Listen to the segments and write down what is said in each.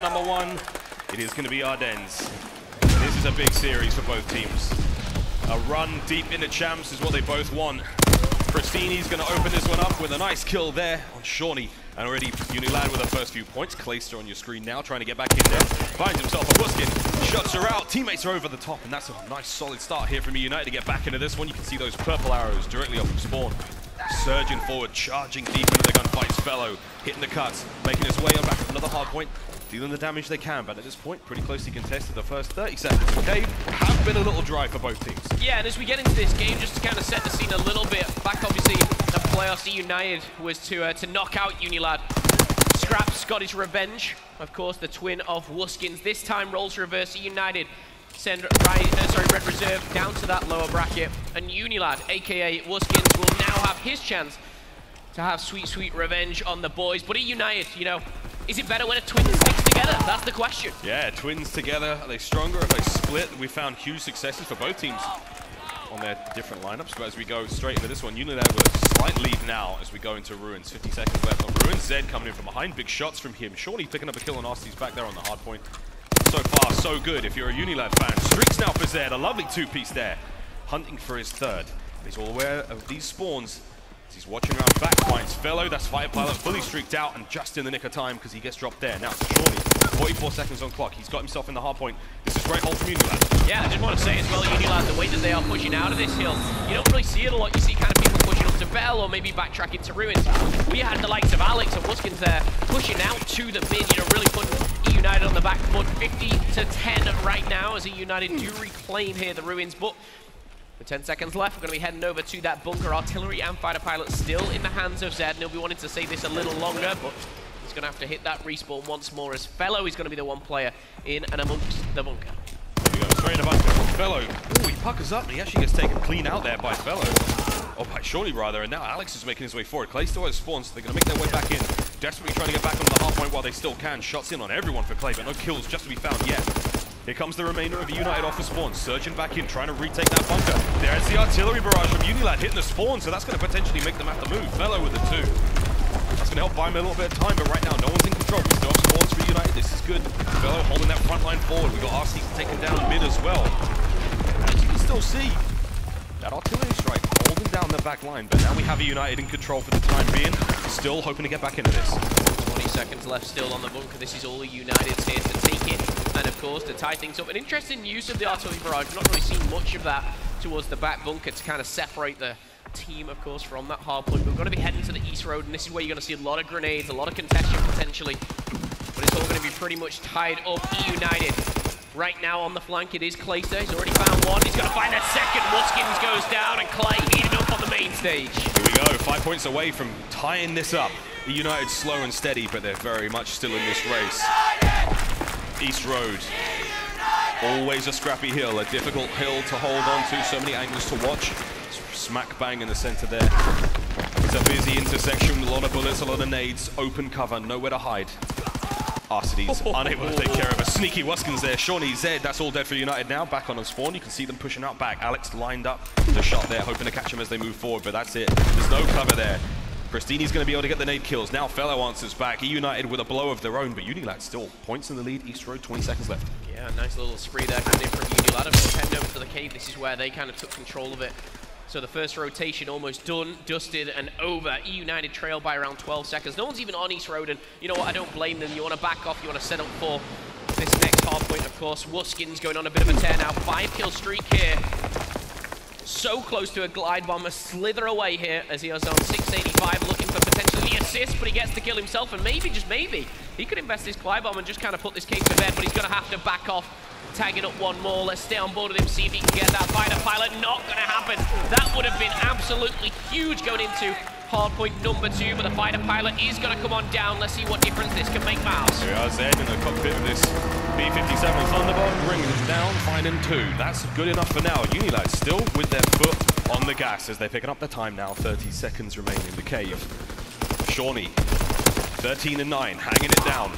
Number one, it is going to be Ardennes. This is a big series for both teams. A run deep into champs is what they both want. Pristini's going to open this one up with a nice kill there on Shawnee. And already UNILAD with the first few points. Clayster on your screen now, trying to get back in there. Finds himself a Wuskin, shuts her out. Teammates are over the top, and that's a nice solid start here from eUnited to get back into this one. You can see those purple arrows directly off of spawn. Surging forward, charging deep into the gunfights. Fellow hitting the cuts, making his way on back to another hard point. Dealing the damage they can, but at this point, pretty closely contested. The first 30 seconds, okay, have been a little dry for both teams. Yeah, and as we get into this game, just to kind of set the scene a little bit, back obviously in the playoffs, eUnited was to knock out UNILAD. Scraps got his revenge, of course, the twin of Wuskins. This time, roles reverse, eUnited send Red Reserve down to that lower bracket, and UNILAD, aka Wuskins, will now have his chance to have sweet revenge on the boys. But eUnited, you know, is it better when a twin sticks together? That's the question. Yeah, twins together. Are they stronger if they split? We found huge successes for both teams on their different lineups. But as we go straight into this one, UNILAD with a slight lead now as we go into Ruins. 50 seconds left on Ruins. Zed coming in from behind. Big shots from him. Shawnee picking up a kill on Arsty's back there on the hard point. So far, so good if you're a UNILAD fan. Streaks now for Zed. A lovely two-piece there. Hunting for his third. He's all aware of these spawns. He's watching around back, finds Fellow. That's Fire Pilot fully streaked out and just in the nick of time because he gets dropped there. Now Shawnee, 44 seconds on clock. He's got himself in the hard point. This is great hold from UNILAD. Yeah, I just want to say as well, UNILAD, the way that they are pushing out of this hill, you don't really see it a lot. You see kind of people pushing up to Bell or maybe backtracking to Ruins. We had the likes of Alex and Wuskins there pushing out to the mid, you know, really putting eUnited on the back foot. 50 to 10 right now as eUnited do reclaim here the Ruins. But with 10 seconds left, we're going to be heading over to that bunker. Artillery and fighter pilot still in the hands of Zed, and he'll be wanting to save this a little longer, but he's going to have to hit that respawn once more as Fellow is going to be the one player in and amongst the bunker. There we go, straight in the bunker. Fellow, oh, he puckers up, and he actually gets taken clean out there by Fellow. Oh, by Shawnee rather, and now Alex is making his way forward. Clay still has spawns, so they're going to make their way back in. Desperately trying to get back onto the hard point while they still can. Shots in on everyone for Clay, but no kills just to be found yet. Here comes the remainder of the UNILAD off the spawn, surging back in, trying to retake that bunker. There's the artillery barrage from UNILAD hitting the spawn, so that's going to potentially make them have to move. Fellow with the two. That's going to help buy him a little bit of time, but right now, no one's in control. We still have spawns for UNITED. This is good. Fellow holding that front line forward. We've got RC taken down mid as well. As you can still see, that artillery strike holding down the back line, but now we have eUnited in control for the time being. Still hoping to get back into this. 20 seconds left still on the bunker. This is all eUnited's here to take it. And of course, to tie things up. An interesting use of the artillery barrage. We've not really seen much of that towards the back bunker to kind of separate the team, of course, from that hard point. But we're going to be heading to the east road, and this is where you're going to see a lot of grenades, a lot of contention potentially. But it's all going to be pretty much tied up. eUnited right now on the flank. It is Clayster. He's already found one. He's going to find that second. Wuskins goes down, and Clay eating up on the main stage. Here we go. 5 points away from tying this up. eUnited slow and steady, but they're very much still in this race. East Road, always a scrappy hill, a difficult hill to hold on to, so many angles to watch. Smack bang in the center there. It's a busy intersection, a lot of bullets, a lot of nades, open cover, nowhere to hide. Arcides unable to take care of a sneaky Wuskins there. Shawnee, Zed, that's all dead for UNITED now. Back on the spawn, you can see them pushing out back. Alex lined up the shot there, hoping to catch him as they move forward, but that's it. There's no cover there. Pristini's going to be able to get the nade kills. Now Fellow answers back. eUnited with a blow of their own, but UNILAD still points in the lead. East Road, 20 seconds left. Yeah, nice little spree there coming in from UNILAD. Of course, heading over to the cave. This is where they kind of took control of it. So the first rotation almost done, dusted, and over. eUnited trail by around 12 seconds. No one's even on East Road, and you know what? I don't blame them. You want to back off. You want to set up for this next hard point, of course. Wuskins going on a bit of a tear now. 5-kill streak here. So close to a glide bomber, slither away here as he is on 685, looking for potentially the assist, but he gets to kill himself, and maybe, just maybe, he could invest this glide bomb and just kind of put this case to bed, but he's going to have to back off, tagging up one more. Let's stay on board with him, see if he can get that fighter pilot. Not going to happen. That would have been absolutely huge going into hard point number 2, but the fighter pilot is going to come on down. Let's see what difference this can make, Miles. Here we are, Zed in the cockpit of this B-57 Thunderbolt, bringing it down, finding 2. That's good enough for now. UNILAD still with their foot on the gas as they're picking up the time now. 30 seconds remain in the cave. Shawnee, 13 and 9, hanging it down.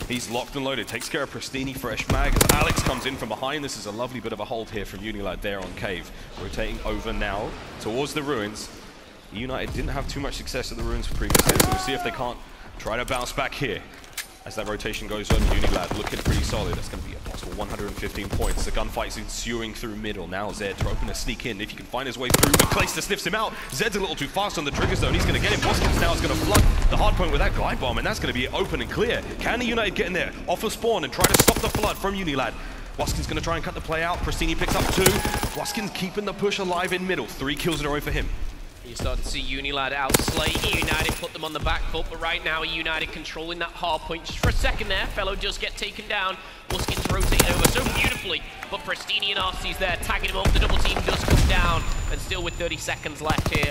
He's locked and loaded, takes care of Pristini, fresh mag. As Alex comes in from behind, this is a lovely bit of a hold here from UNILAD there on cave. Rotating over now towards the Ruins. eUnited didn't have too much success at the Ruins for previous hits, so we'll see if they can't try to bounce back here. As that rotation goes on, UNILAD looking pretty solid. That's going to be a possible 115 points. The gunfight's ensuing through middle. Now Zed hoping to sneak in if he can find his way through, but Clayster sniffs him out. Zed's a little too fast on the trigger zone. He's going to get him. Waskins now is going to flood the hard point with that glide bomb, and that's going to be open and clear. Can the United get in there off of spawn and try to stop the flood from UNILAD? Waskins going to try and cut the play out. Pristini picks up 2. Waskins keeping the push alive in middle. 3 kills in a row for him. You're starting to see UNILAD outslay eUnited, put them on the back foot, but right now eUnited controlling that hard point. Just for a second there, Fellow does get taken down. Waskins rotate over so beautifully, but Pristini and Arcee's there, tagging him up. The double team does come down, and still with 30 seconds left here.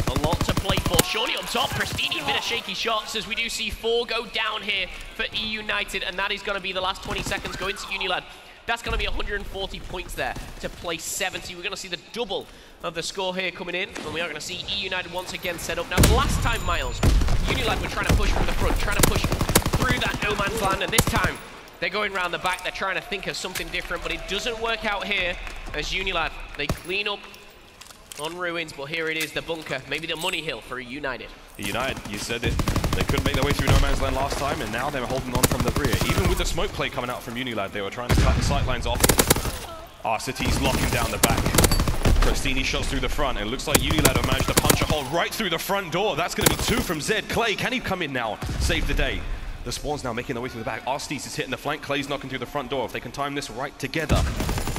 A lot to play for. Shorty on top, Pristini, bit of shaky shots, as we do see 4 go down here for eUnited, and that is going to be the last 20 seconds going to UNILAD. That's going to be 140 points there to play 70. We're going to see the double of the score here coming in, and we are going to see eUnited once again set up. Now, last time, Miles, UNILAD were trying to push from the front, trying to push through that no man's land, and this time they're going around the back. They're trying to think of something different, but it doesn't work out here as UNILAD, they clean up on ruins, but here it is, the bunker, maybe the money hill for eUnited. eUnited, you said it. They couldn't make their way through no man's land last time, and now they're holding on from the rear. Even with the smoke play coming out from UNILAD, they were trying to cut the sightlines off. Arcee's locking down the back. Pristini shots through the front, and it looks like UNILAD have managed to punch a hole right through the front door. That's going to be 2 from Zed. Clay, can he come in now? Save the day. The spawn's now making their way through the back. Arcee's is hitting the flank. Clay's knocking through the front door. If they can time this right together,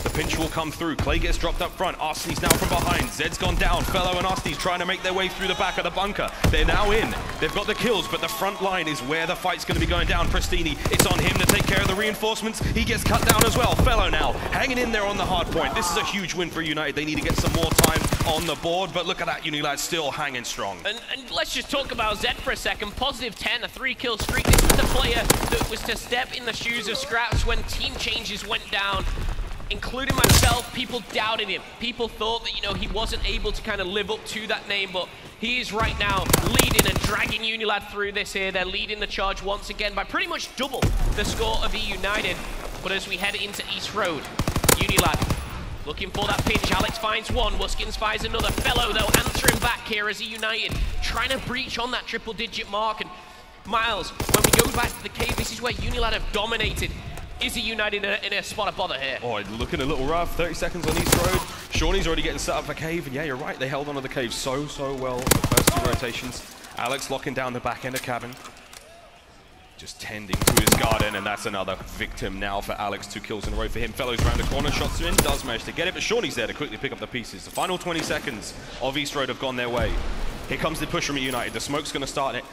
the pinch will come through. Clay gets dropped up front. Arcee's now from behind. Zed's gone down. Fellow and Arcee's trying to make their way through the back of the bunker. They're now in. They've got the kills, but the front line is where the fight's going to be going down. Pristini, it's on him to take care of the reinforcements. He gets cut down as well. Fellow now hanging in there on the hard point. This is a huge win for United. They need to get some more time on the board, but look at that, UNILAD still hanging strong. And let's just talk about Zed for a second. Positive 10, a 3-kill streak. This was the player that was to step in the shoes of Scraps when team changes went down. Including myself, people doubted him. People thought that, you know, he wasn't able to kind of live up to that name, but he is right now leading and dragging UNILAD through this here. They're leading the charge once again by pretty much double the score of eUnited. But as we head into East Road, UNILAD looking for that pinch. Alex finds one, Waskins finds another. Fellow, though, answering back here as eUnited, trying to breach on that triple-digit mark. And Miles, when we go back to the cave, this is where UNILAD have dominated. Is eUnited in a spot of bother here? Oh, looking a little rough. 30 seconds on East Road. Shawnee's already getting set up for cave. And yeah, you're right. They held onto the cave so well in the first 2 rotations. Alex locking down the back end of cabin. Just tending to his garden, and that's another victim now for Alex. 2 kills in a row for him. Fellows round the corner, shots in, does manage to get it, but Shawnee's there to quickly pick up the pieces. The final 20 seconds of East Road have gone their way. Here comes the push from eUnited. The smoke's going to start it.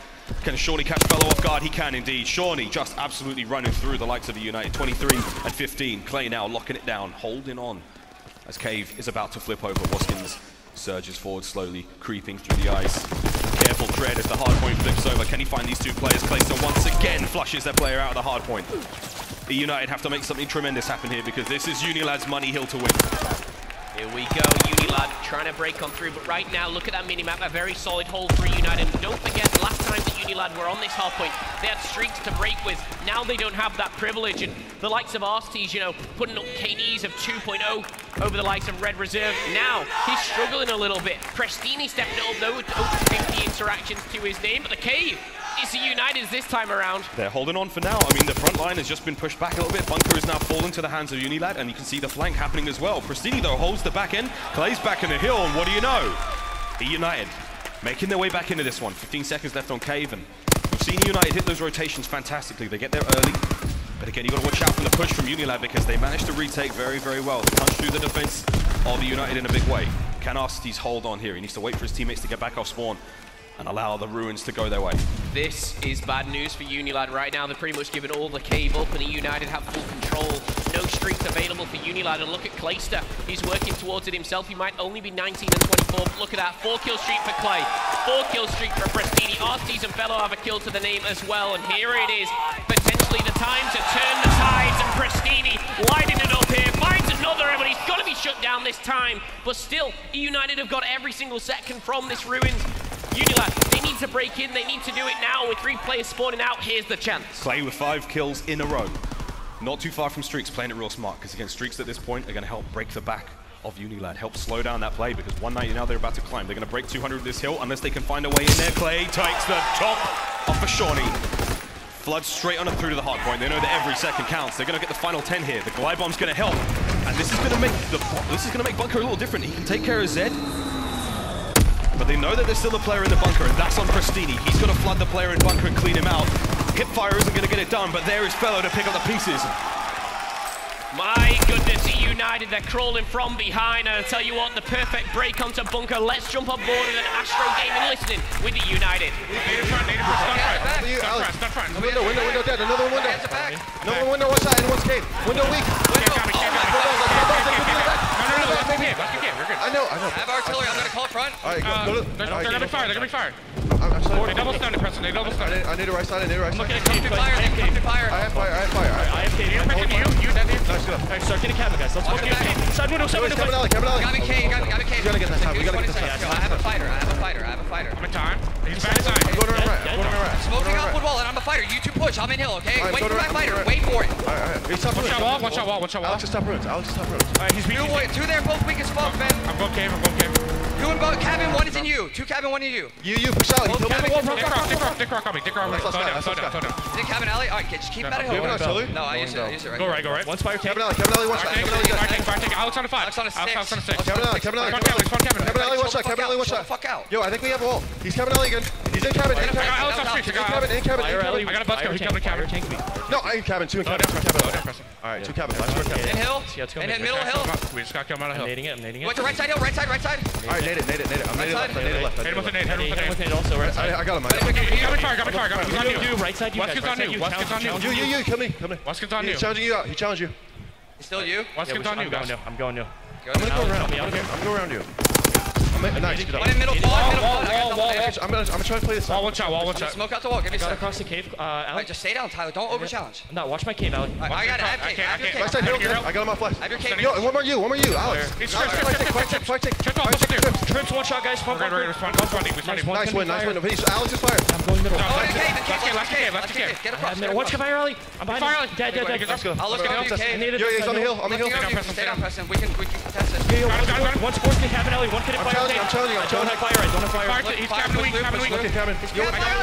Can Shawnee catch Fellow off guard? He can indeed. Shawnee just absolutely running through the likes of eUnited. 23 and 15. Clay now locking it down, holding on as Cave is about to flip over. Waskins surges forward slowly, creeping through the ice. Careful tread as the hard point flips over. Can he find these 2 players? Clayster once again flushes their player out of the hard point. eUnited have to make something tremendous happen here because this is UNILAD's money hill to win. Here we go, UNILAD trying to break on through, but right now, look at that minimap, a very solid hold for United. And don't forget, last time that UNILAD were on this hard point, they had streaks to break with. Now they don't have that privilege, and the likes of Arcee's, you know, putting up KDs of 2.0 over the likes of Red Reserve. Now, he's struggling a little bit. Pristini stepping up, though, with over 50 interactions to his name, but the cave is the United's this time around. They're holding on for now. I mean, the front line has just been pushed back a little bit. Bunker is now falling to the hands of UNILAD, and you can see the flank happening as well. Pristini, though, holds the back end. Clay's back in the hill, and what do you know? eUnited making their way back into this one. 15 seconds left on Cave, and we've seen United hit those rotations fantastically. They get there early, but again, you've got to watch out from the push from UNILAD because they managed to retake very well. They punch through the defense of United in a big way. Can Arcee's hold on here? He needs to wait for his teammates to get back off spawn and allow the ruins to go their way. This is bad news for UNILAD right now. They're pretty much giving all the cave up, and United have full control. No streaks available for UNILAD, and look at Clayster. He's working towards it himself. He might only be 19 and 24, but look at that. 4-kill streak for Clay. 4-kill streak for Pristini. Arcee's and Fellow have a kill to the name as well, and here it is. Potentially the time to turn the tides, and Pristini lighting it up here. Finds another, but he's got to be shut down this time. But still, United have got every single second from this ruins. UNILAD, they need to break in, they need to do it now with 3 players spawning out. Here's the chance. Clay with 5 kills in a row. Not too far from streaks, playing it real smart, because again, streaks at this point are going to help break the back of UNILAD, help slow down that play, because 190 now they're about to climb. They're going to break 200 this hill unless they can find a way in there. Clay takes the top off of Shawnee. Flood straight on it through to the hard point. They know that every second counts. They're going to get the final 10 here. The glide bomb's going to help. And this is going to make Bunker a little different. He can take care of Zed. But they know that there's still a player in the bunker, and that's on Prestini. He's going to flood the player in bunker and clean him out. Hipfire isn't going to get it done, but there is Fellow to pick up the pieces. My goodness, eUnited, they're crawling from behind, and I tell you what, the perfect break onto Bunker. Let's jump on board with an Astro Gaming listening with eUnited. Native front, stun front. Window, dead, another window. Another window, one side, and one's cave. Window weak. I know. I have artillery, I'm gonna call it front. Alright, go to... They're gonna be fired, I'm sorry. They double stunned it, Preston, they double stunned it. I need a right side, Come to fire. I have fire. I have cave. You, that is. Nice, go. Alright, start getting cabin, guys. Let's go. Side window. Cabin alley. Got me cave. We gotta get this time, I have a fighter. I'm in time. He's backside. I'm going around right. Smoking off wood wall, and I'm a fighter. You two push, I'm in hill, okay? Wait for my fighter, wait for it. Alright. Watch out wall. Alex is top ruins. Alright, he's weak. Two there, both weak as fuck, man. I'm going cave. Two in both cabin, one is in you. Two cabin, one in you. You push out. Dick rock on me. Slow down. Is it cabin alley? Alright, just keep him out of hill. No, I use it right. Go right. One fire. Cabin alley, one shot. Fire, Alex on a 5. Alex on a 6. Cabin alley. Cabin alley, one shot. Fuck out. Yo, I think we have a wall. He's cabin alley again. He's in cabin. Alex on street. In cabin. I got a bus coming. He's coming to cabin. No, in cabin. Two in cabin. Alright, two cabin. In hill. In middle hill. We just got to come out of hill. I'm nading it. Went to right side hill. Right side. Alright, nade it. I'm nading left. Hit him with a nade also. Right side. I got him. Got me fire. He's on you. Right side. Weskin's on you. You, come me. Weskin's on you. He's challenging you out. He challenged you. It's still you? Weskin's on you, guys. I'm going new. I'm gonna go around. I'm gonna go around you. Nice. One in middle. Wall. I'm gonna try to play this. Wall, one shot. Smoke out the wall. Give me a second. Across the cave. Alright, just stay down, Tyler. Don't over challenge. No, watch my cave, Alec. I got it. I have your cave. Right side hill. I got him off left. I have your cave. Yo, one more you, Alex. Trips, one shot, guys. Nice win. Alex is fired. I'm going middle. Left cave. Get across. Watch fire alley. I'm behind. Dead. Let's go. I'll look at you, cave. Yo, he's on the hill. Stay down, Preston. We can contest this. One supports the cabin alley. One can fire. I'm telling you. I don't have fire. He's cabin weak.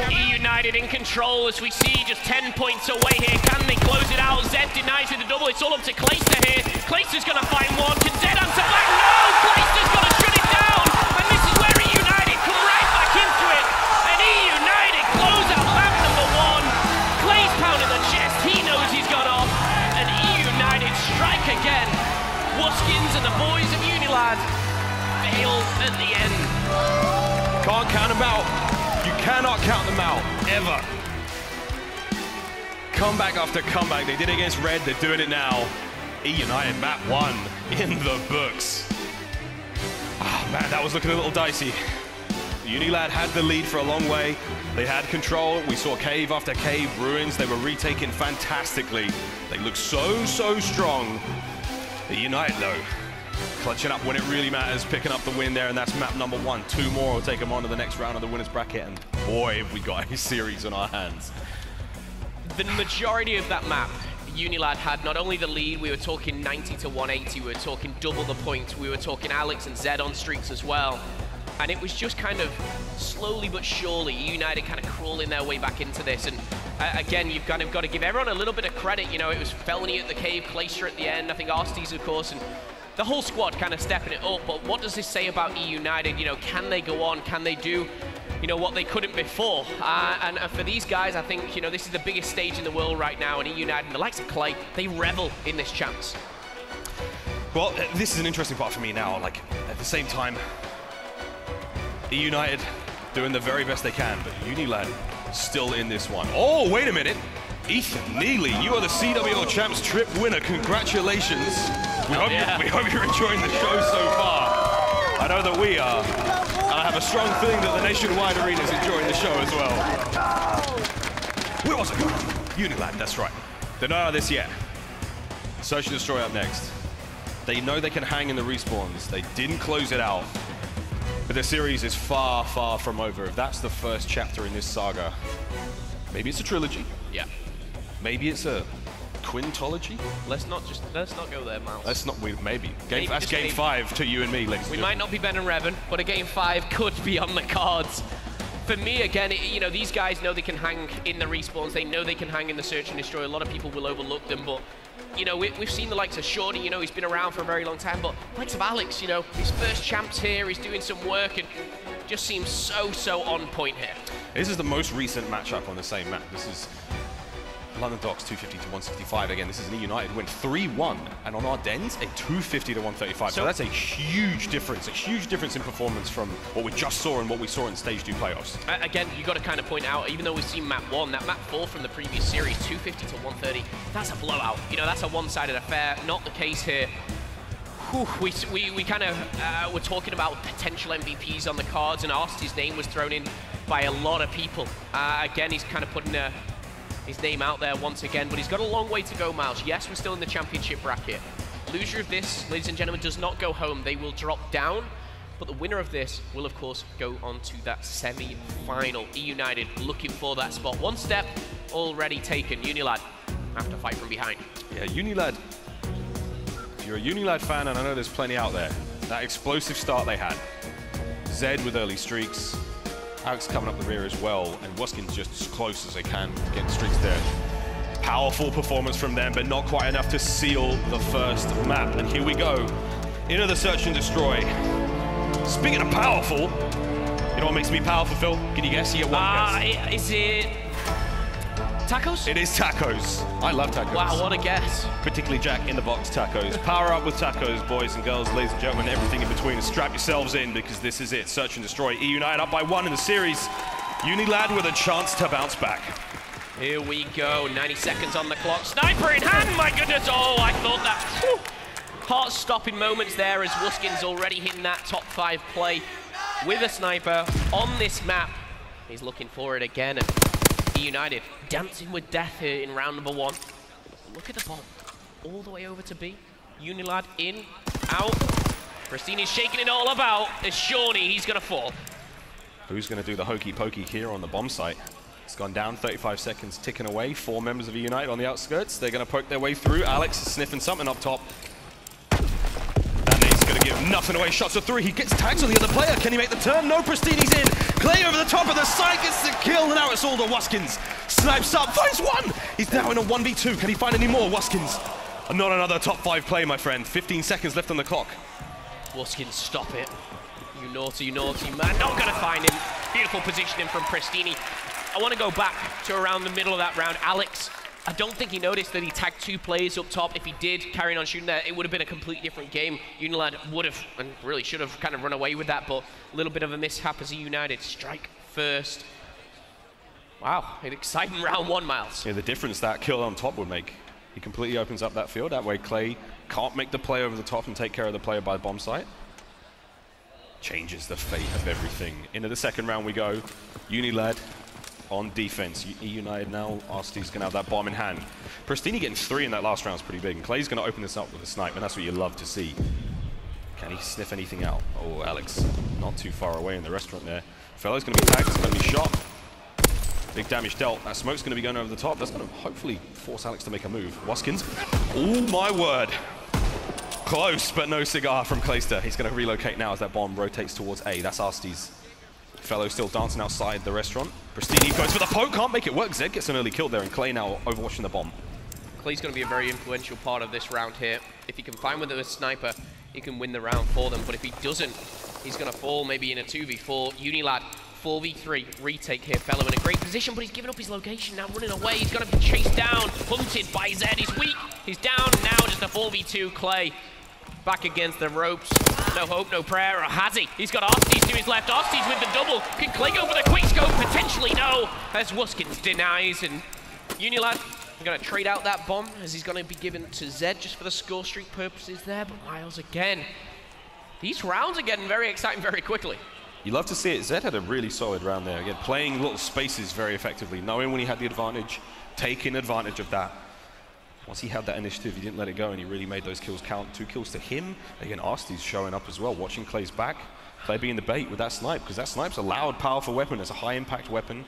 eUnited in control as we see just 10 points away here. Can they close it out? Zed denies it the double. It's all up to Clayster here. Clayster's going to find one. Can Zed answer back? No! Clayster's going to shut it down. And this is where eUnited come right back into it. And eUnited close out map number 1. Clay's pounding the chest. He knows he's got off. And eUnited strike again. Wuskins and the boys of UNILAD fail at the end. Can't count them out. You cannot count them out, ever. Comeback after comeback. They did it against Red, they're doing it now. eUnited map 1 in the books. Oh man, that was looking a little dicey. UNILAD had the lead for a long way. They had control. We saw cave after cave, ruins. They were retaken fantastically. They look so strong. eUnited though, clutching up when it really matters, picking up the win there, and that's map number 1. 2 more will take them on to the next round of the winners bracket, and boy, have we got a series on our hands. The majority of that map, UNILAD had not only the lead, we were talking 90 to 180, we were talking double the points, we were talking Alex and Zed on streaks as well. And it was just kind of slowly but surely, eUnited kind of crawling their way back into this. And again, you've kind of got to give everyone a little bit of credit. You know, it was Felony at the cave, Clayster at the end, I think Arstes, of course, and the whole squad kind of stepping it up. But what does this say about eUnited? You know, can they go on? Can they do, you know, what they couldn't before? And for these guys, I think, you know, this is the biggest stage in the world right now, and eUnited, the likes of Clay, they revel in this chance. Well, this is an interesting part for me now. Like, at the same time, eUnited doing the very best they can, but UNILAD still in this one. Oh, wait a minute. Ethan Neely, you are the CWL Champs trip winner. Congratulations. We hope you're enjoying the show so far. I know that we are. And I have a strong feeling that the nationwide arena is enjoying the show as well. Where was it? UNILAD, that's right. They're not out of this yet. Search and Destroy up next. They know they can hang in the respawns. They didn't close it out. But the series is far from over. If that's the first chapter in this saga, maybe it's a trilogy. Yeah. Maybe it's a quintology. Let's not go there, Miles. Let's not. Maybe. That's just game 5 to you and me, ladies. We might not be Ben and Revan, but a game 5 could be on the cards For me, again, you know, these guys know they can hang in the respawns. They know they can hang in the search and destroy. A lot of people will overlook them, but you know, we've seen the likes of Shorty, you know, he's been around for a very long time, but the likes of Alex, you know, his first champs here, he's doing some work and just seems so on point here. This is the most recent matchup on the same map. This is London Docks 250 to 165. Again, this is an eUnited win 3-1, and on our dens, a 250 to 135. So that's a huge difference in performance from what we just saw and what we saw in Stage 2 playoffs. Again, you got to kind of point out, even though we've seen map 1, that map 4 from the previous series, 250 to 130, that's a blowout. You know, that's a one-sided affair. Not the case here. Whew, we kind of were talking about potential MVPs on the cards, and Arsty's name was thrown in by a lot of people. Again, he's kind of putting his name out there once again, but he's got a long way to go, Miles. Yes, we're still in the championship bracket. Loser of this, ladies and gentlemen, does not go home. They will drop down, but the winner of this will, of course, go on to that semi-final. eUnited looking for that spot. One step already taken. UNILAD have to fight from behind. Yeah, UNILAD. If you're a UNILAD fan, and I know there's plenty out there, that explosive start they had. Zed with early streaks. Alex coming up the rear as well, and Waskin's just as close as they can to get streaks there. Powerful performance from them, but not quite enough to seal the first map. And here we go, into the search and destroy. Speaking of powerful, you know what makes me powerful, Phil? Can you guess? You get one guess. Is it tacos? It is tacos. I love tacos. Wow, what a guess. Particularly Jack in the Box tacos. Power up with tacos, boys and girls, ladies and gentlemen, everything in between. Strap yourselves in because this is it. Search and destroy. eUnited up by 1 in the series. UNILAD with a chance to bounce back. Here we go. 90 seconds on the clock. Sniper in hand. My goodness. Oh, I thought that. Whew. Heart-stopping moments there as Waskin's already hitting that top 5 play with a sniper on this map. He's looking for it again. And eUnited dancing with death here in round number 1. Look at the bomb. All the way over to B. UNILAD in, out. Pristini's shaking it all about. It's Shawnee. He's going to fall. Who's going to do the hokey pokey here on the bomb site? It's gone down, 35 seconds ticking away. 4 members of eUnited on the outskirts. They're going to poke their way through. Alex is sniffing something up top. Going to give nothing away. Shots of 3. He gets tagged on the other player. Can he make the turn? No, Pristini's in. Clay over the top of the side gets the kill, and now it's all the Waskins. Snipes up, finds 1. He's now in a 1v2. Can he find any more Waskins? Not another top 5 play, my friend. 15 seconds left on the clock. Waskins, stop it. You naughty man. Not going to find him. Beautiful positioning from Pristini. I want to go back to around the middle of that round. Alex, I don't think he noticed that he tagged 2 players up top. If he did, carrying on shooting there, it would have been a completely different game. UNILAD would have, and really should have, kind of run away with that, but a little bit of a mishap as eUnited strike first. Wow, an exciting round 1, Miles. Yeah, the difference that kill on top would make. He completely opens up that field. That way Clay can't make the play over the top and take care of the player by the bomb site. Changes the fate of everything. Into the second round we go. UNILAD on defense. eUnited now. Arsty's going to have that bomb in hand. Pristini getting 3 in that last round is pretty big. And Clay's going to open this up with a snipe, and that's what you love to see. Can he sniff anything out? Oh, Alex, not too far away in the restaurant there. Fellow's going to be tagged. It's going to be shot. Big damage dealt. That smoke's going to be going over the top. That's going to hopefully force Alex to make a move. Waskins. Oh, my word. Close, but no cigar from Clayster. He's going to relocate now as that bomb rotates towards A. That's Arsty's. Fellow still dancing outside the restaurant. Pristini goes for the poke, can't make it work. Zed gets an early kill there, and Clay now overwatching the bomb. Clay's going to be a very influential part of this round here. If he can find with a sniper, he can win the round for them. But if he doesn't, he's going to fall maybe in a 2v4. UNILAD, 4v3 retake here. Fellow in a great position, but he's given up his location, now running away. He's going to be chased down, hunted by Zed. He's weak, he's down, now just a 4v2. Clay back against the ropes. No hope, no prayer, or has he? He's got Arsty's to his left. Arsty's with the double. Can Clay go for the quick scope? Potentially no, as Waskins denies, and UNILAD are going to trade out that bomb as he's going to be given to Zed just for the score streak purposes there. But Miles again. These rounds are getting very exciting very quickly. You love to see it. Zed had a really solid round there. Again, playing little spaces very effectively, knowing when he had the advantage, taking advantage of that. Once he had that initiative, he didn't let it go, and he really made those kills count. 2 kills to him. Again, Arsty's showing up as well, watching Clay's back. Clay being the bait with that snipe, because that snipe's a loud, powerful weapon. It's a high-impact weapon.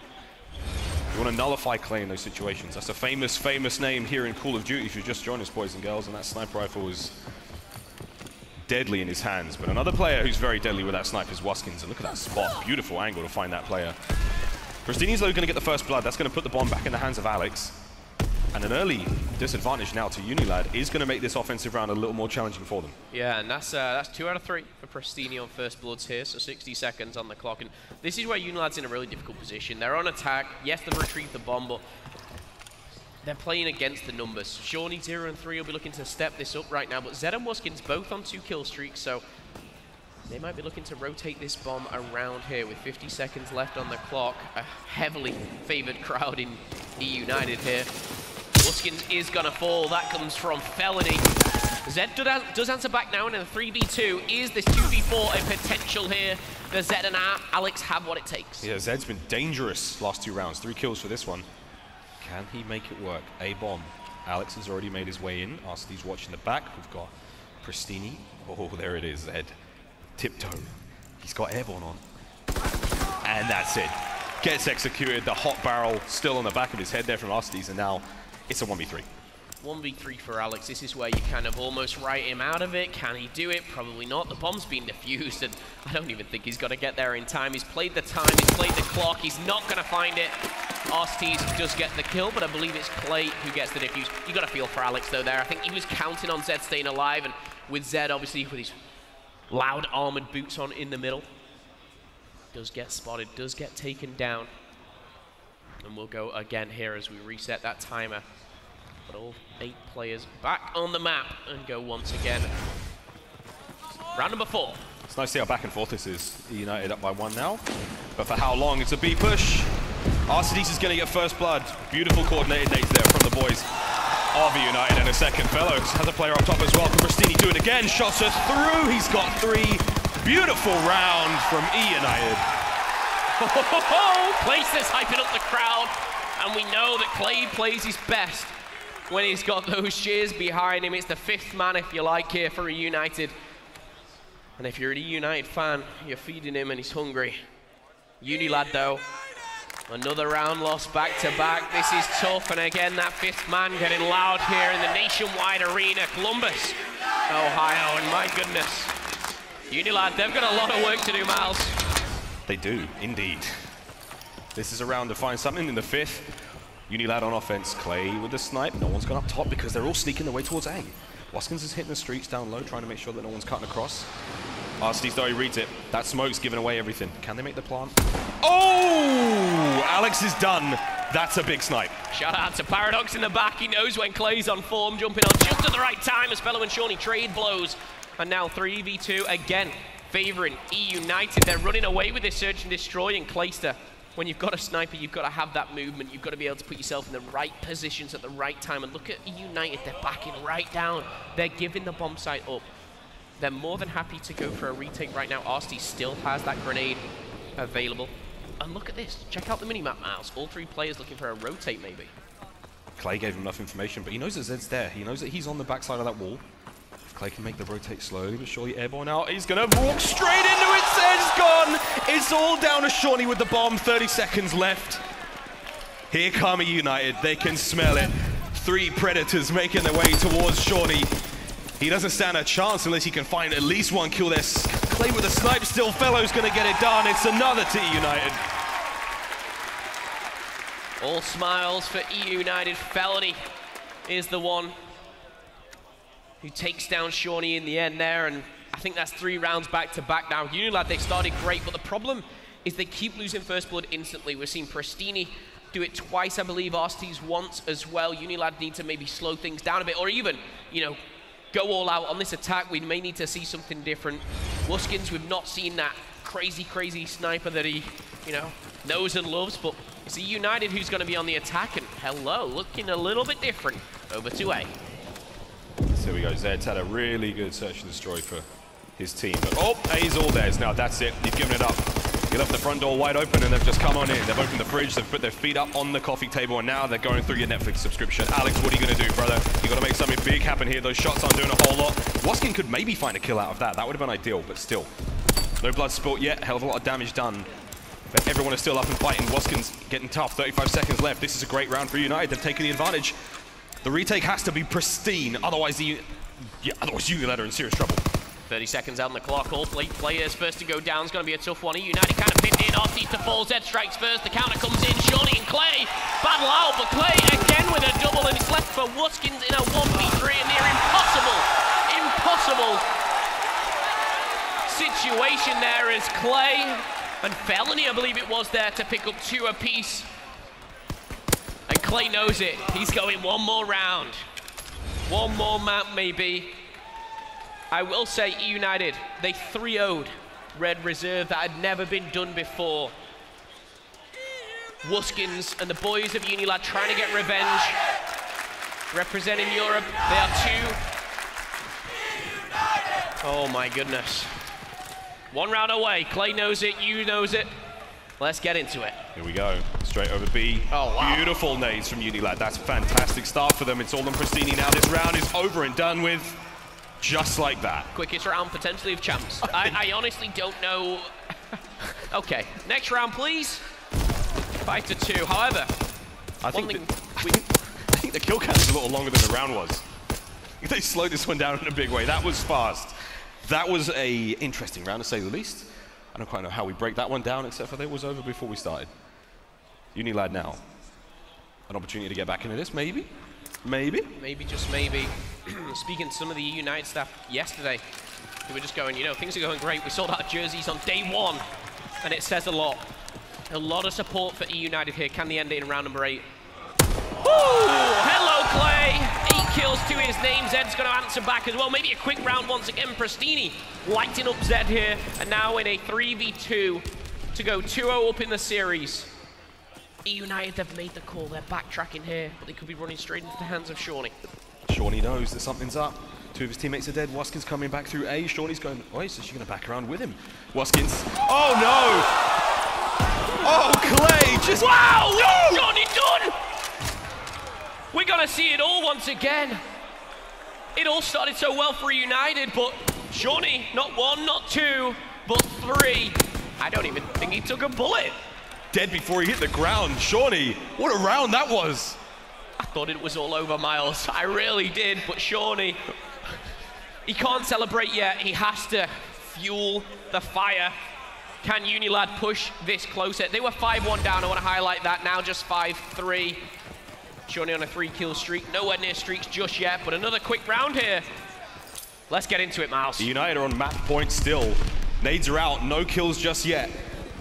You want to nullify Clay in those situations. That's a famous, famous name here in Call of Duty if you just joined us, boys and girls, and that sniper rifle is deadly in his hands. But another player who's very deadly with that snipe is Waskins, and look at that spot. Beautiful angle to find that player. Pristini's though going to get the first blood. That's going to put the bomb back in the hands of Alex. And an early disadvantage now to UNILAD is going to make this offensive round a little more challenging for them. Yeah, and that's 2 out of 3 for Pristini on first bloods here, so 60 seconds on the clock. And this is where UNILAD's in a really difficult position. They're on attack. Yes, they've retrieved the bomb, but they're playing against the numbers. Shawnee 0 and 3 will be looking to step this up right now, but Zed and Wuskins both on 2 kill streaks, so they might be looking to rotate this bomb around here with 50 seconds left on the clock. A heavily favored crowd in eUnited here. Wuskins is gonna fall. That comes from Felony. Zed does answer back now, and in the 3v2, is this 2v4 a potential here? Does Zed and Alex have what it takes? Yeah, Zed's been dangerous last 2 rounds. 3 kills for this one. Can he make it work? A bomb. Alex has already made his way in. Arcedy's watching the back. We've got Pristini. Oh, there it is, Zed. Tiptoe. He's got airborne on. And that's it. Gets executed. The hot barrel still on the back of his head there from Arcedy's, and now it's a 1v3. 1v3 for Alex. This is where you kind of almost write him out of it. Can he do it? Probably not. The bomb's been defused, and I don't even think he's going to get there in time. He's played the time, he's played the clock. He's not going to find it. Arcedy's does get the kill, but I believe it's Clay who gets the defuse. You got to feel for Alex, though, there. I think he was counting on Zed staying alive, and with Zed, obviously, with his loud armored boots on in the middle, does get spotted, does get taken down. And we'll go again here as we reset that timer. But all 8 players back on the map and go once again. Round number 4. It's nice to see how back and forth this is. United up by 1 now. But for how long? It's a B push. Arcedy's is going to get first blood. Beautiful coordinated nades there from the boys of United in a second. Fellows has a player up top as well. Can Pristini do it again? Shots are through. He's got 3. Beautiful round from eUnited. Places hyping up the crowd. And we know that Clay plays his best when he's got those cheers behind him. It's the 5th man, if you like, here for eUnited. And if you're an eUnited fan, you're feeding him and he's hungry. UNILAD, though, another round lost back-to-back. This is tough, and again, that 5th man getting loud here in the nationwide arena. Columbus, Ohio, and my goodness. UNILAD, they've got a lot of work to do, Miles. They do, indeed. This is a round to find something in the 5th. UNILAD on offense. Clay with the snipe. No one's gone up top because they're all sneaking their way towards A. Wuskins is hitting the streets down low, trying to make sure that no one's cutting across. Arcedy's though, he reads it. That smoke's giving away everything. Can they make the plant? Oh! Alex is done. That's a big snipe. Shout out to Paradox in the back. He knows when Clay's on form, jumping on just at the right time as Fellow and Shawnee trade blows. And now 3v2 again, favoring eUnited. They're running away with this search and destroy, and Clayster. When you've got a sniper, you've got to have that movement. You've got to be able to put yourself in the right positions at the right time. And look at eUnited, they're backing right down. They're giving the bomb site up. They're more than happy to go for a retake right now. Arcedy still has that grenade available. And look at this. Check out the minimap, Miles. All 3 players looking for a rotate, maybe. Clay gave him enough information, but he knows that Zed's there. He knows that he's on the backside of that wall. Clay can make the rotate slowly but surely airborne out. He's going to walk straight into it. Zed's gone. It's all down to Shawnee with the bomb. 30 seconds left. Here come eUnited. They can smell it. 3 predators making their way towards Shawnee. He doesn't stand a chance unless he can find at least 1 kill there. Clay with a snipe still. Fellow's going to get it done. It's another to eUnited. All smiles for eUnited. Felony is the one who takes down Shawnee in the end there, and I think that's 3 rounds back-to-back now. UNILAD, they started great, but the problem is they keep losing first blood instantly. We've seen Pristini do it twice, I believe, Arcedy's once as well. UNILAD need to maybe slow things down a bit, or even, you know, go all out on this attack. We may need to see something different. Wuskins, we've not seen that crazy sniper that he, you know, knows and loves, but it's eUnited who's going to be on the attack, and hello, looking a little bit different. Over to A. So here we go. Zed's had a really good search and destroy for his team. But oh, A's all theirs now. That's it. You've given it up. You left the front door wide open and they've just come on in. They've opened the fridge. They've put their feet up on the coffee table, and now they're going through your Netflix subscription. Alex, what are you going to do, brother? You've got to make something big happen here. Those shots aren't doing a whole lot. Wuskin could maybe find a kill out of that. That would have been ideal, but still. No blood spilt yet. Hell of a lot of damage done. But everyone is still up and fighting. Wuskin's getting tough. 35 seconds left. This is a great round for United. They've taken the advantage. The retake has to be pristine. Otherwise, UNILAD are in serious trouble. 30 seconds out on the clock. All players first to go down is going to be a tough one. eUnited kind of pinned in. RC's to fall. Zed strikes first. The counter comes in. Shawnee and Clay battle out, but Clay again with a double, and it's left for Wuskins in a 1v3, a near impossible situation there as Clay and Felony, I believe it was, there to pick up 2 apiece. And Clay knows it. He's going one more round. One more map, maybe. I will say, eUnited, they 3-0'd Red Reserve. That had never been done before. Wuskins and the boys of UNILAD trying to get revenge. Representing Europe, they are 2. Oh my goodness. 1 round away. Clay knows it, you knows it. Let's get into it. Here we go. Straight over B. Oh, wow. Beautiful nades from UNILAD. That's a fantastic start for them. It's all on Pristini now. This round is over and done with. Just like that. Quickest round potentially of champs. I honestly don't know. Okay, next round, please. 5-2. However, I think the kill count is a little longer than the round was. They slowed this one down in a big way. That was fast. That was a interesting round, to say the least. I don't quite know how we break that one down, except for that it was over before we started. UNILAD now. An opportunity to get back into this, maybe? Maybe? Maybe, just maybe. Speaking to some of the eUnited staff yesterday, they were just going, you know, things are going great. We sold out jerseys on day 1, and it says a lot. A lot of support for eUnited here. Can they end it in round number 8? Hello, Clay. 8 kills to his name. Zed's going to answer back as well. Maybe a quick round once again. Pristini lighting up Zed here. And now in a 3v2 to go 2-0 up in the series. eUnited have made the call. They're backtracking here, but they could be running straight into the hands of Shawnee. Shawnee knows that something's up. 2 of his teammates are dead. Wuskins coming back through A. Shawnee's going, oh, so she's going to back around with him. Wuskins. Oh, no! Oh, Clay just... Wow! What's Shawnee done? We're going to see it all once again. It all started so well for eUnited, but Shawnee, not 1, not 2, but 3. I don't even think he took a bullet. Dead before he hit the ground. Shawnee, what a round that was. I thought it was all over, Miles. I really did, but Shawnee, he can't celebrate yet. He has to fuel the fire. Can UNILAD push this closer? They were 5-1 down. I want to highlight that. Now just 5-3. Shawnee on a 3-kill streak. Nowhere near streaks just yet, but another quick round here. Let's get into it, Miles. United are on map point still. Nades are out. No kills just yet.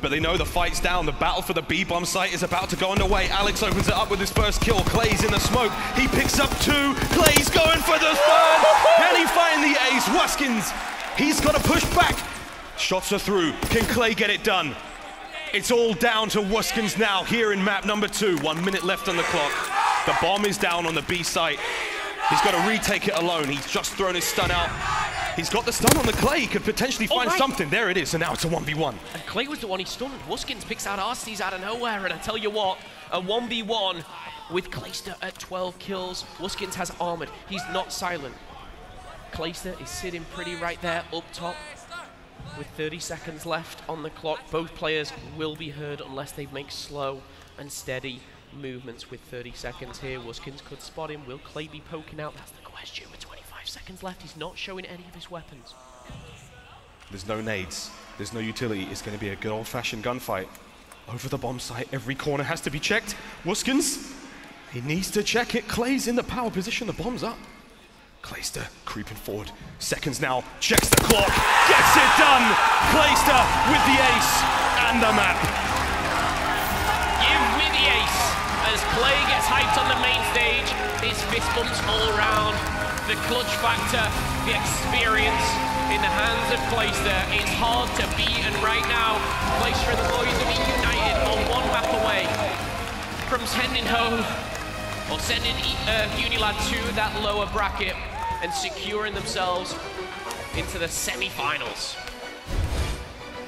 But they know the fight's down. The battle for the B-bomb site is about to go underway. Alex opens it up with his first kill. Clay's in the smoke. He picks up 2. Clay's going for the 3rd. Can he find the ace? Wuskins, he's got to push back. Shots are through. Can Clay get it done? It's all down to Wuskins now here in map number 2. 1 minute left on the clock. The bomb is down on the B site. He's got to retake it alone. He's just thrown his stun out. He's got the stun on the Clay. He could potentially find something. There it is. And now it's a 1v1. And Clay was the one he stunned. Wuskins picks out RC's out of nowhere. And I tell you what, a 1v1 with Clayster at 12 kills. Wuskins has armored. He's not silent. Clayster is sitting pretty right there up top. With 30 seconds left on the clock, both players will be heard unless they make slow and steady movements with 30 seconds here. Wuskins could spot him. Will Clay be poking out? That's the question. With 25 seconds left, he's not showing any of his weapons. There's no nades. There's no utility. It's going to be a good old-fashioned gunfight. Over the bomb site, every corner has to be checked. Wuskins, he needs to check it. Clay's in the power position. The bomb's up. Clayster creeping forward. Seconds now. Checks the clock. Gets it done. Clayster with the ace and the map. Give me the ace as Clay gets hyped on the main stage. His fist bumps all around. The clutch factor, the experience in the hands of Clayster. It's hard to beat, and right now, Clayster and the boys of eUnited are 1 map away from sending home, or sending UNILAD to that lower bracket and securing themselves into the semi-finals.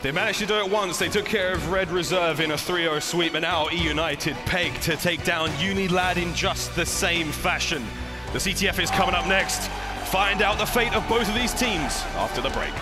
They managed to do it once. They took care of Red Reserve in a 3-0 sweep, and now eUnited pegged to take down UNILAD in just the same fashion. The CTF is coming up next. Find out the fate of both of these teams after the break.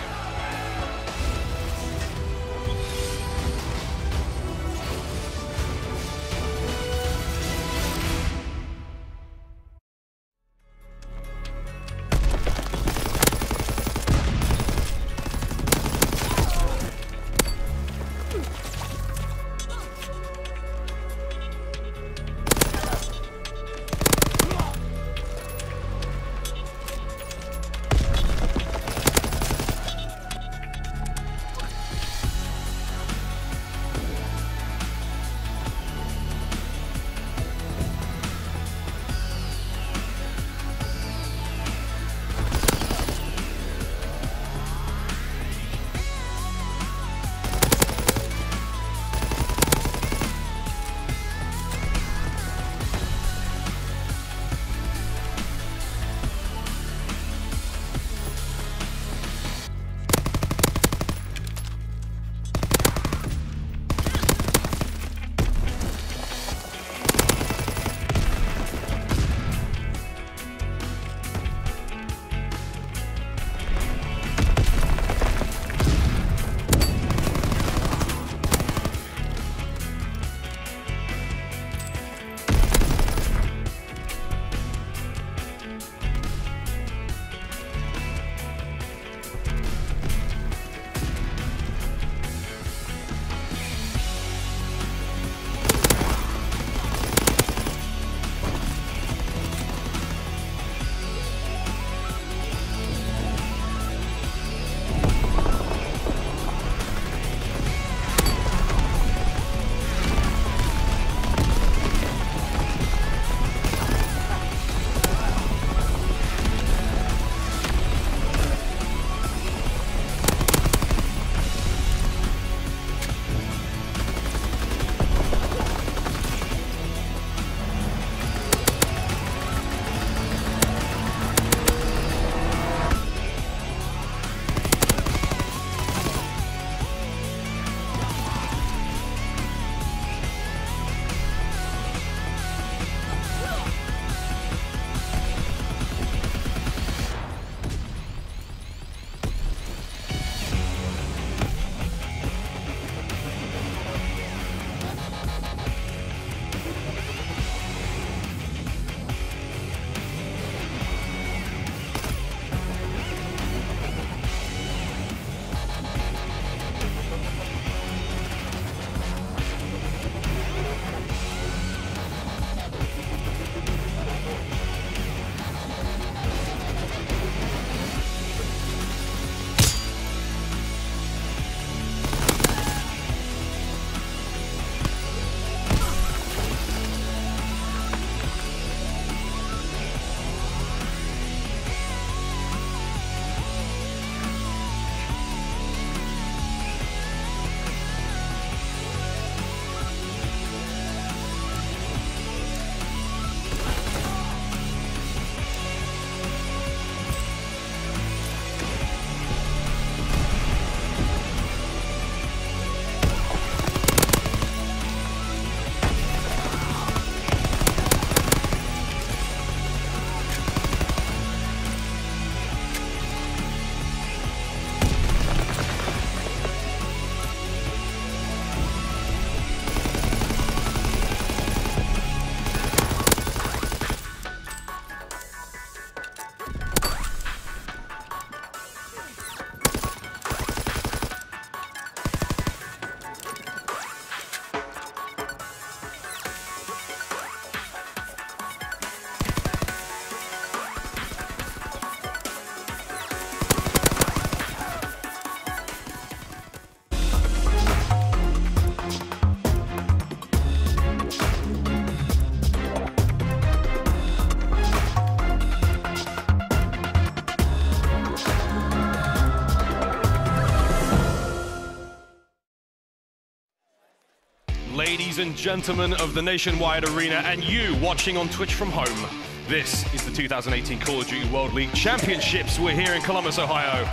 ladies and gentlemen of the nationwide arena, and you watching on Twitch from home. This is the 2018 Call of Duty World League Championships. We're here in Columbus, Ohio.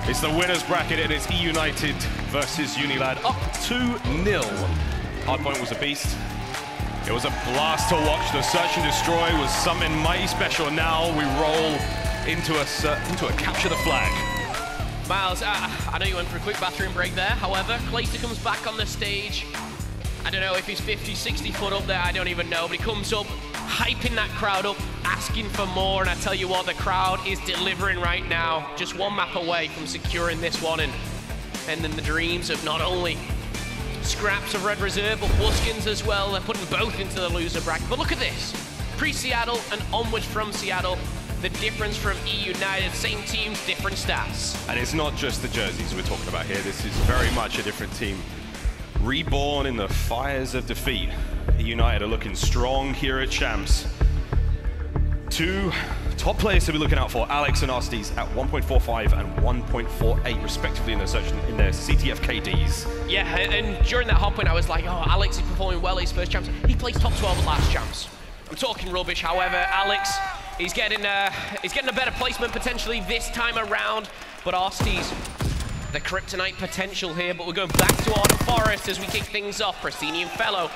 It's the winner's bracket, and it's eUnited versus UNILAD, up 2-0. Hardpoint was a beast. It was a blast to watch. The search and destroy was something mighty special. Now we roll into a capture the flag. Miles, I know you went for a quick bathroom break there. However, Clayster comes back on the stage. I don't know if he's 50, 60 foot up there. I don't even know. But he comes up, hyping that crowd up, asking for more. And I tell you what, the crowd is delivering right now. Just one map away from securing this one and then the dreams of not only Scraps of Red Reserve, but Wuskins as well. They're putting both into the loser bracket. But look at this. Pre-Seattle and onwards from Seattle. The difference from eUnited, same teams, different stats. And it's not just the jerseys we're talking about here. This is very much a different team. Reborn in the fires of defeat. eUnited are looking strong here at Champs. Two top players to be looking out for, Alex and Arstes at 1.45 and 1.48 respectively in their CTF KDs. Yeah, and during that hot point I was like, oh, Alex is performing well his first Champs. He placed top 12 at last Champs. I'm talking rubbish, however, Alex is getting a better placement potentially this time around, but Arstes, the kryptonite potential here, but we're going back to Ardent Forest as we kick things off. Prestini and Fellow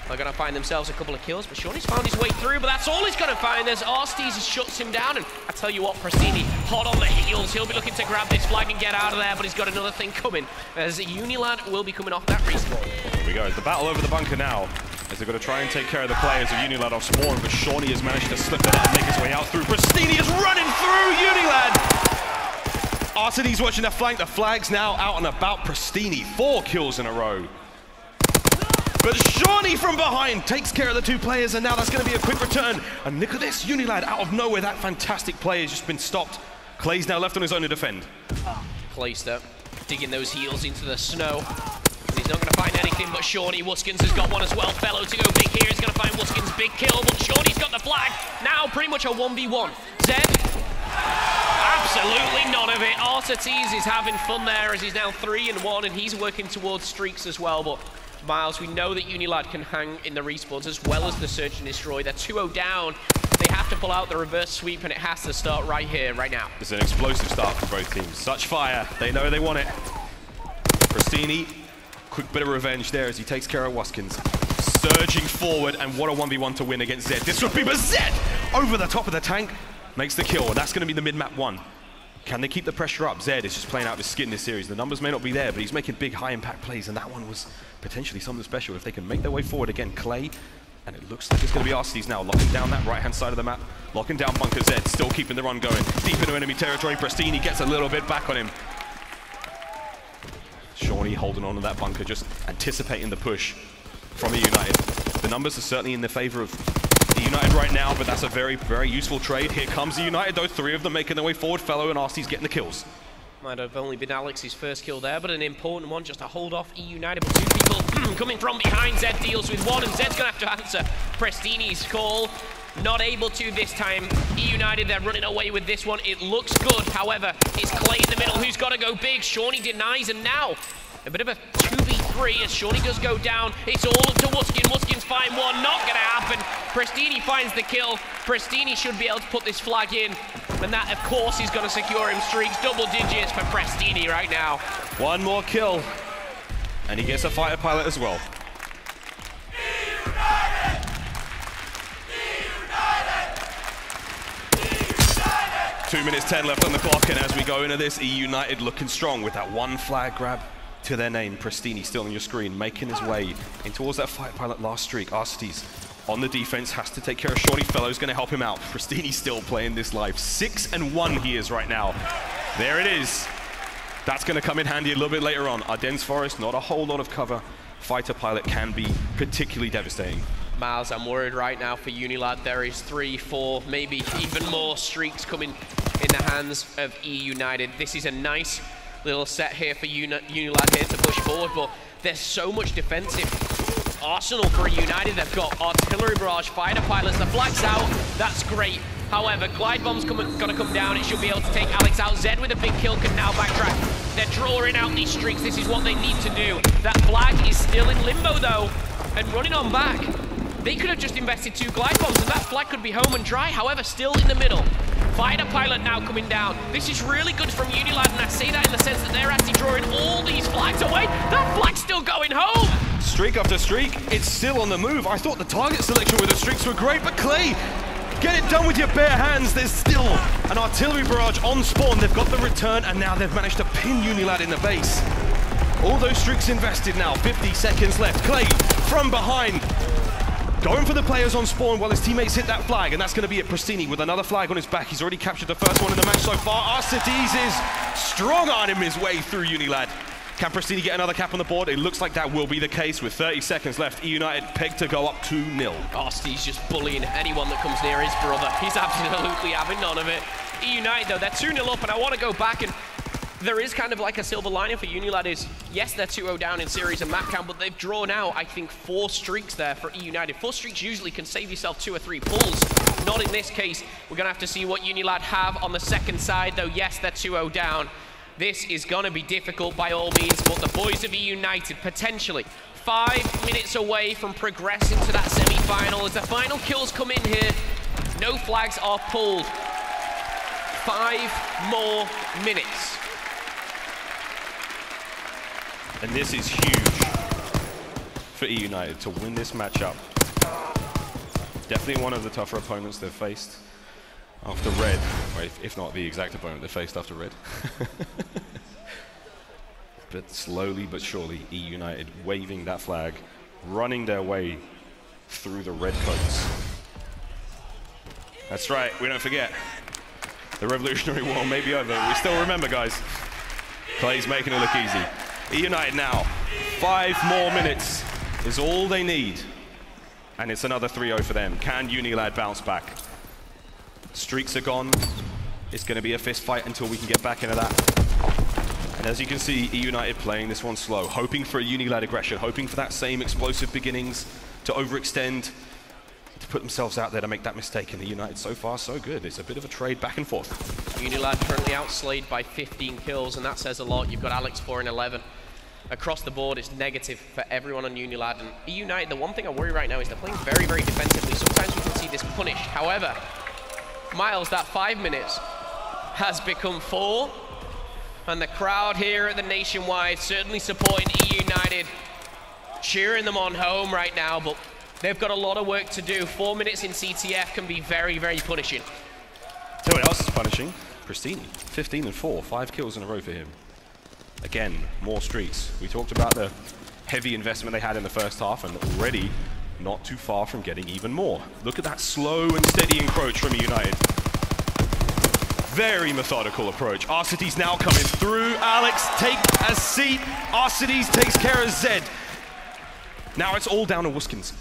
are going to find themselves a couple of kills, but Shawnee's found his way through, but that's all he's going to find as Arstes shuts him down. And I tell you what, Prestini, hot on the heels. He'll be looking to grab this flag and get out of there, but he's got another thing coming, as UNILAD will be coming off that respawn. Here we go. It's the battle over the bunker now, as they're going to try and take care of the players of UNILAD off spawn, but Shawnee has managed to slip that up and make his way out through. Prestini is running through UNILAD! Arstes watching that flank. The flag's now out and about. Prestini, 4 kills in a row. But Shawnee from behind takes care of the 2 players, and now that's going to be a quick return. And look at this, UNILAD out of nowhere. That fantastic play has just been stopped. Clay's now left on his own to defend. Clayster digging those heels into the snow. And he's not going to find anything but Shawnee. Wuskins has got one as well. Fellow to go big here. He's going to find Wuskins' big kill, but Shawnee's got the flag. Now pretty much a 1v1. Zed, absolutely none of it. Arstes is having fun there as he's now 3-1, and he's working towards streaks as well. But Miles, we know that UNILAD can hang in the respawns as well as the search and destroy. They're 2-0 down. They have to pull out the reverse sweep, and it has to start right here, right now. It's an explosive start for both teams. Such fire. They know they want it. Prestini, quick bit of revenge there as he takes care of Wuskins. Surging forward, and what a 1v1 to win against Zed. This would be, but Zed over the top of the tank makes the kill, and that's going to be the mid-map 1. Can they keep the pressure up? Zed is just playing out of his skin this series. The numbers may not be there, but he's making big, high-impact plays, and that one was potentially something special. If they can make their way forward again, Clay, and it looks like it's going to be Arstes now, locking down that right-hand side of the map, locking down Bunker. Zed, still keeping the run going. Deep into enemy territory, Prestini gets a little bit back on him. Shawnee holding on to that bunker, just anticipating the push from eUnited. The numbers are certainly in the favor of eUnited right now, but that's a very, very useful trade. Here comes eUnited, though, 3 of them making their way forward. Fellow and Arstes getting the kills. Might have only been Alex's first kill there, but an important one just to hold off eUnited. But 2 people coming from behind. Zed deals with 1, and Zed's going to have to answer Prestini's call. Not able to this time. eUnited, they're running away with this one. It looks good. However, it's Clay in the middle who's got to go big. Shawnee denies, and now a bit of a 2v3 as Shawnee does go down. It's all up to Wuskin. Wuskin's find 1. Not going to happen. Prestini finds the kill. Prestini should be able to put this flag in. And that, of course, is going to secure him streaks. Double digits for Prestini right now. 1 more kill. And he gets a fighter pilot as well. 2 minutes 10 left on the clock, and as we go into this, eUnited looking strong with that 1 flag grab to their name. Prestini still on your screen, making his way in towards that fight pilot last streak. Arstes on the defense, has to take care of Shawnee. Fellow's going to help him out. Prestini still playing this live. 6-1 he is right now. There it is. That's going to come in handy a little bit later on. Ardennes Forest, not a whole lot of cover. Fighter pilot can be particularly devastating. Miles, I'm worried right now for UNILAD. There is 3, 4, maybe even more streaks coming in the hands of eUnited. This is a nice little set here for UNILAD here to push forward, but there's so much defensive arsenal for eUnited. They've got artillery barrage, fighter pilots, the flag's out, that's great. However, glide bomb's gonna come down. It should be able to take Alex out. Zed with a big kill can now backtrack. They're drawing out these streaks. This is what they need to do. That flag is still in limbo though. and running on back. They could have just invested 2 glide bombs and that flag could be home and dry. However, still in the middle. Fighter pilot now coming down. This is really good from UNILAD, and I say that in the sense that they're actually drawing all these flags away. That flag's still going home. Streak after streak, it's still on the move. I thought the target selection with the streaks were great, but Clay, get it done with your bare hands. There's still an artillery barrage on spawn. They've got the return, and now they've managed to pin UNILAD in the base. All those streaks invested now, 50 seconds left. Clay from behind, going for the players on spawn while his teammates hit that flag, and that's going to be it. Pristini with another flag on his back. He's already captured the first one in the match so far. Arcides is strong-arming his way through UNILAD. Can Pristini get another cap on the board? It looks like that will be the case with 30 seconds left. eUnited pegged to go up 2-0. Arcides just bullying anyone that comes near his brother. He's absolutely having none of it. eUnited, though, they're 2-0 up, and I want to go back and there is kind of like a silver lining for UNILAD is, yes, they're 2-0 down in series and map count, but they've drawn out, I think, 4 streaks there for eUnited. 4 streaks usually can save yourself 2 or 3 pulls. Not in this case. We're going to have to see what UNILAD have on the second side, though, yes, they're 2-0 down. This is going to be difficult by all means, but the boys of eUnited potentially 5 minutes away from progressing to that semi-final. As the final kills come in here, no flags are pulled. 5 more minutes. And this is huge for eUnited to win this matchup. Definitely one of the tougher opponents they've faced after red, or if not the exact opponent they faced after red. But slowly but surely, eUnited waving that flag, running their way through the red coats. That's right, we don't forget. The Revolutionary War may be over. We still remember, guys. Clay's making it look easy. eUnited now, 5 more minutes is all they need. And it's another 3-0 for them. Can UNILAD bounce back? Streaks are gone. It's going to be a fist fight until we can get back into that. And as you can see, eUnited playing this one slow, hoping for a UNILAD aggression, hoping for that same explosive beginnings to overextend, to put themselves out there to make that mistake. And eUnited so far so good. It's a bit of a trade back and forth. UNILAD currently outslayed by 15 kills, and that says a lot. You've got Alex 4 and 11. Across the board, it's negative for everyone on UNILAD. And eUnited, the one thing I worry right now is they're playing very, very defensively. Sometimes we can see this punished. However, Miles, that 5 minutes has become 4. And the crowd here at the Nationwide certainly supporting eUnited, cheering them on home right now, but they've got a lot of work to do. 4 minutes in CTF can be very, very punishing. Tell what else is punishing? Pristini, 15 and 4, 5 kills in a row for him. Again, more streaks. We talked about the heavy investment they had in the first half, and already not too far from getting even more. Look at that slow and steady encroach from eUnited. Very methodical approach. Arcides now coming through. Alex, take a seat. Arcides takes care of Zed. Now it's all down to Wuskins.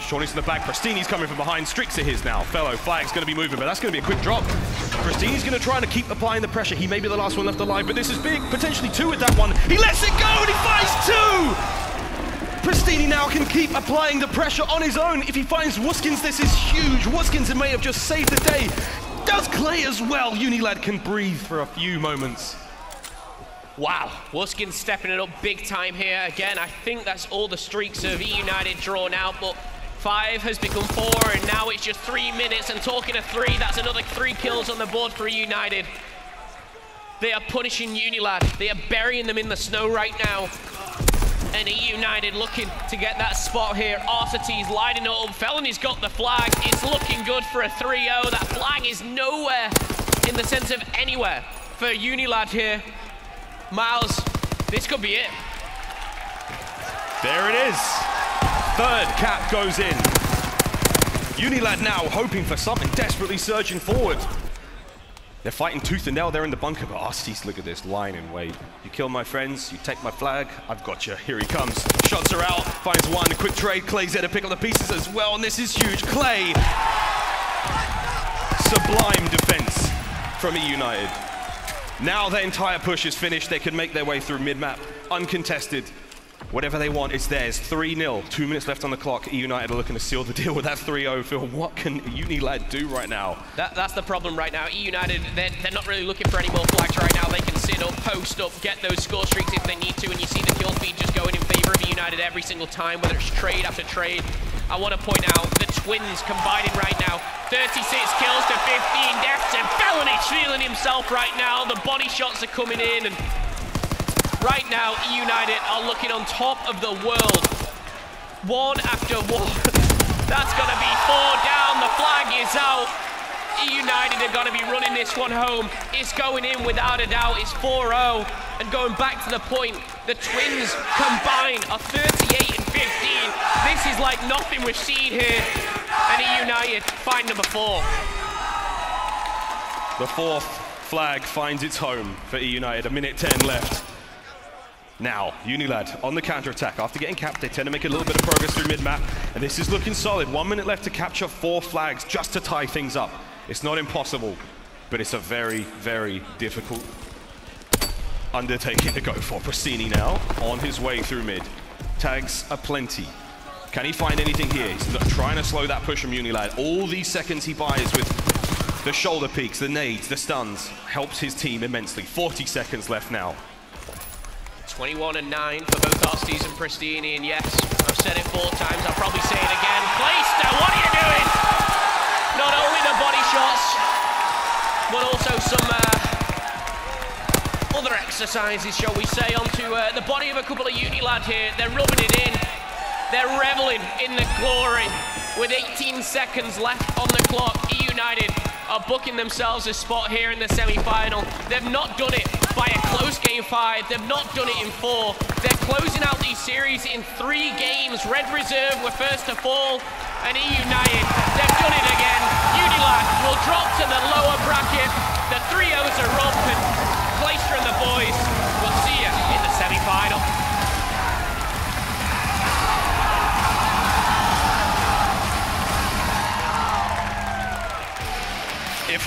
Shawnee's in the back. Pristini's coming from behind. Streaks are his now. Fellow flag's going to be moving, but that's going to be a quick drop. Pristini's going to try to keep applying the pressure. He may be the last one left alive, but this is big. Potentially 2 with that one. He lets it go and he finds 2! Pristini now can keep applying the pressure on his own. If he finds Wuskins, this is huge. Wuskins may have just saved the day. Does Clay as well. UNILAD can breathe for a few moments. Wow, Wuskins stepping it up big time here. Again, I think that's all the streaks of eUnited drawn out, but 5 has become 4, and now it's just 3 minutes. And talking of 3, that's another 3 kills on the board for eUnited. They are punishing UNILAD. They are burying them in the snow right now. And eUnited looking to get that spot here. Arcides lining it up. Felony's got the flag. It's looking good for a 3-0. That flag is nowhere in the sense of anywhere for UNILAD here. Miles, this could be it. There it is. 3rd cap goes in. UNILAD now hoping for something, desperately surging forward. They're fighting tooth and nail there in the bunker, but Arcides, look at this, lying in wait. You kill my friends, you take my flag, I've got you. Here he comes. Shots are out, finds one, quick trade. Clay's there to pick up the pieces as well, and this is huge. Clay. Sublime defense from eUnited. Now their entire push is finished. They can make their way through mid-map, uncontested. Whatever they want, it's theirs. 3-0, 2 minutes left on the clock. eUnited are looking to seal the deal with that 3-0. Phil, what can UNILAD do right now? That's the problem right now. eUnited, they're not really looking for any more flags right now. They can sit up, post up, get those score streaks if they need to, and you see the kill feed just going in favor of eUnited every single time, whether it's trade after trade. I want to point out the Twins combining right now. 36 kills to 15 deaths, and Belanich feeling himself right now. The body shots are coming in, and right now, eUnited are looking on top of the world. One after one. That's going to be 4 down. The flag is out. eUnited are going to be running this one home. It's going in without a doubt. It's 4-0. And going back to the point, the Twins combined are 38 and 15. This is like nothing we've seen here. And eUnited find number 4. The 4th flag finds its home for eUnited. 1:10 left. Now, UNILAD on the counter-attack. After getting capped, they tend to make a little bit of progress through mid-map, and this is looking solid. 1 minute left to capture 4 flags just to tie things up. It's not impossible, but it's a very, very difficult undertaking to go for. Pristini now on his way through mid. Tags are plenty. Can he find anything here? He's trying to slow that push from UNILAD. All these seconds he buys with the shoulder peeks, the nades, the stuns, helps his team immensely. 40 seconds left now. 21 and 9 for both Osties and Pristini, and yes, I've said it 4 times, I'll probably say it again. Clayster, what are you doing? Not only the body shots, but also some other exercises, shall we say, onto the body of a couple of UNILAD here. They're rubbing it in. They're reveling in the glory. With 18 seconds left on the clock, eUnited are booking themselves a spot here in the semi-final. They've not done it by a close game 5. They've not done it in 4. They're closing out these series in 3 games. Red Reserve were first to fall, and eUnited, they've done it again. UNILAD will drop to the lower bracket.